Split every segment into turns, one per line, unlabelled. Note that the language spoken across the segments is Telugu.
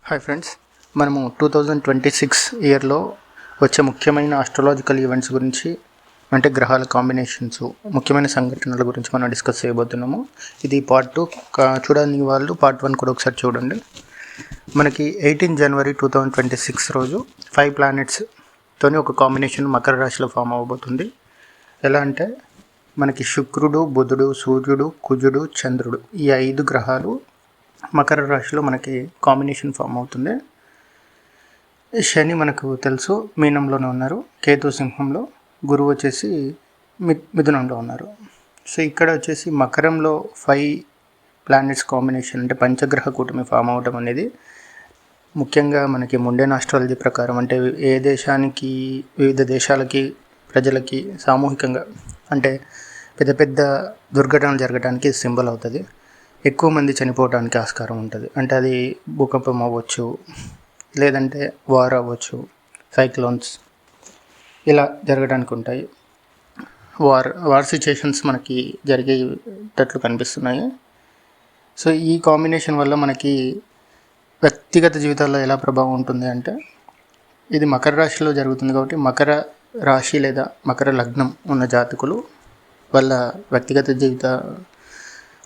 హాయ్ ఫ్రెండ్స్, మనము 2026 ఇయర్లో వచ్చే ముఖ్యమైన ఆస్ట్రాలజికల్ ఈవెంట్స్ గురించి, అంటే గ్రహాల కాంబినేషన్స్, ముఖ్యమైన సంఘటనల గురించి మనం డిస్కస్ చేయబోతున్నాము. ఇది పార్ట్ 2. చూడని వాళ్ళు పార్ట్ 1 కూడా ఒకసారి చూడండి. మనకి 18 జనవరి 2026 రోజు 5 ప్లానెట్స్తోని ఒక కాంబినేషన్ మకర రాశిలో ఫామ్ అవ్వబోతుంది. ఎలా అంటే మనకి శుక్రుడు, బుధుడు, సూర్యుడు, కుజుడు, చంద్రుడు, ఈ 5 గ్రహాలు మకర రాశిలో మనకి కాంబినేషన్ ఫామ్ అవుతుంది. శని మనకు తెలుసు మీనంలోనే ఉన్నారు, కేతు సింహంలో, గురువు వచ్చేసి మిథునంలో ఉన్నారు. సో ఇక్కడ వచ్చేసి మకరంలో 5 ప్లానెట్స్ కాంబినేషన్, అంటే పంచగ్రహ కూటమి ఫామ్ అవడం అనేది ముఖ్యంగా మనకి ముండేన్ ఆస్ట్రాలజీ ప్రకారం, అంటే ఏ దేశానికి, వివిధ దేశాలకి, ప్రజలకి సామూహికంగా అంటే పెద్ద పెద్ద దుర్ఘటనలు జరగడానికి సింబల్ అవుతుంది. ఎక్కువ మంది చనిపోవడానికి ఆస్కారం ఉంటుంది. అంటే అది భూకంపం అవ్వచ్చు, లేదంటే వార్ అవ్వచ్చు, సైక్లోన్స్ ఇలా జరగడానికి ఉంటాయి. వార్ సిచ్యుయేషన్స్ మనకి జరిగేటట్లు కనిపిస్తున్నాయి. సో ఈ కాంబినేషన్ వల్ల మనకి వ్యక్తిగత జీవితాల్లో ఎలా ప్రభావం ఉంటుంది అంటే, ఇది మకర రాశిలో జరుగుతుంది కాబట్టి మకర రాశి లేదా మకర లగ్నం ఉన్న జాతకులు వాళ్ళ వ్యక్తిగత జీవిత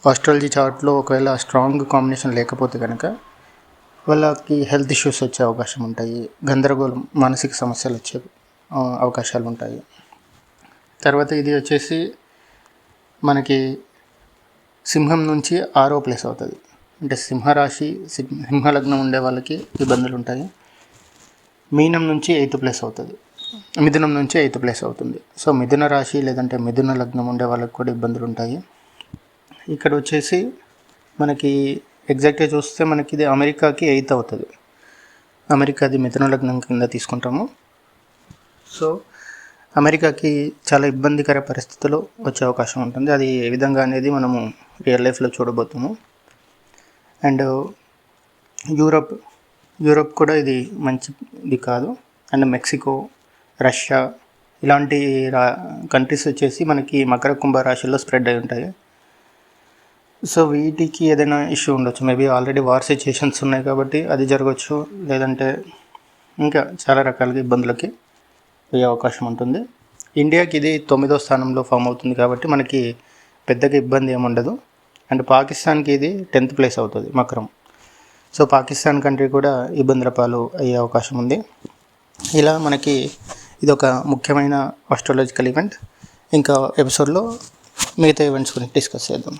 ఆస్ట్రాలజీ చార్ట్లో ఒకవేళ స్ట్రాంగ్ కాంబినేషన్ లేకపోతే కనుక వాళ్ళకి హెల్త్ ఇష్యూస్ వచ్చే అవకాశం ఉంటాయి, గందరగోళం, మానసిక సమస్యలు వచ్చే అవకాశాలు ఉంటాయి. తర్వాత ఇది వచ్చేసి మనకి సింహం నుంచి 6వ ప్లేస్ అవుతుంది. అంటే సింహరాశి, సింహలగ్నం ఉండే వాళ్ళకి ఇబ్బందులు ఉంటాయి. మీనం నుంచి 8th ప్లేస్ అవుతుంది, మిథునం నుంచి 8th ప్లేస్ అవుతుంది. సో మిథున రాశి లేదంటే మిథున లగ్నం ఉండే వాళ్ళకి కూడా ఇబ్బందులు ఉంటాయి. ఇక్కడ వచ్చేసి మనకి ఎగ్జాక్ట్గా చూస్తే మనకి ఇది అమెరికాకి 8th అవుతుంది. అమెరికాది మిథున లగ్నం కింద తీసుకుంటాము. సో అమెరికాకి చాలా ఇబ్బందికర పరిస్థితులు వచ్చే అవకాశం ఉంటుంది. అది ఏ విధంగా అనేది మనము రియల్ లైఫ్లో చూడబోతాము. అండ్ యూరోప్ కూడా ఇది మంచిది కాదు. అండ్ మెక్సికో, రష్యా ఇలాంటి కంట్రీస్ వచ్చేసి మనకి మకర కుంభ రాశిలో స్ప్రెడ్ అయి ఉంటాయి. సో వీటికి ఏదైనా ఇష్యూ ఉండొచ్చు. మేబీ ఆల్రెడీ వార్ సిచ్యుయేషన్స్ ఉన్నాయి కాబట్టి అది జరగవచ్చు, లేదంటే ఇంకా చాలా రకాలుగా ఇబ్బందులకి పోయే అవకాశం ఉంటుంది. ఇండియాకి ఇది 9వ స్థానంలో ఫామ్ అవుతుంది కాబట్టి మనకి పెద్దగా ఇబ్బంది ఏముండదు. అండ్ పాకిస్తాన్కి ఇది 10th ప్లేస్ అవుతుంది మకరం. సో పాకిస్తాన్ కంట్రీ కూడా ఇబ్బందుల పాలు అయ్యే అవకాశం ఉంది. ఇలా మనకి ఇది ఒక ముఖ్యమైన ఆస్ట్రాలజికల్ ఈవెంట్. ఇంకా ఎపిసోడ్లో మిగతా ఈవెంట్స్ గురించి డిస్కస్ చేద్దాం.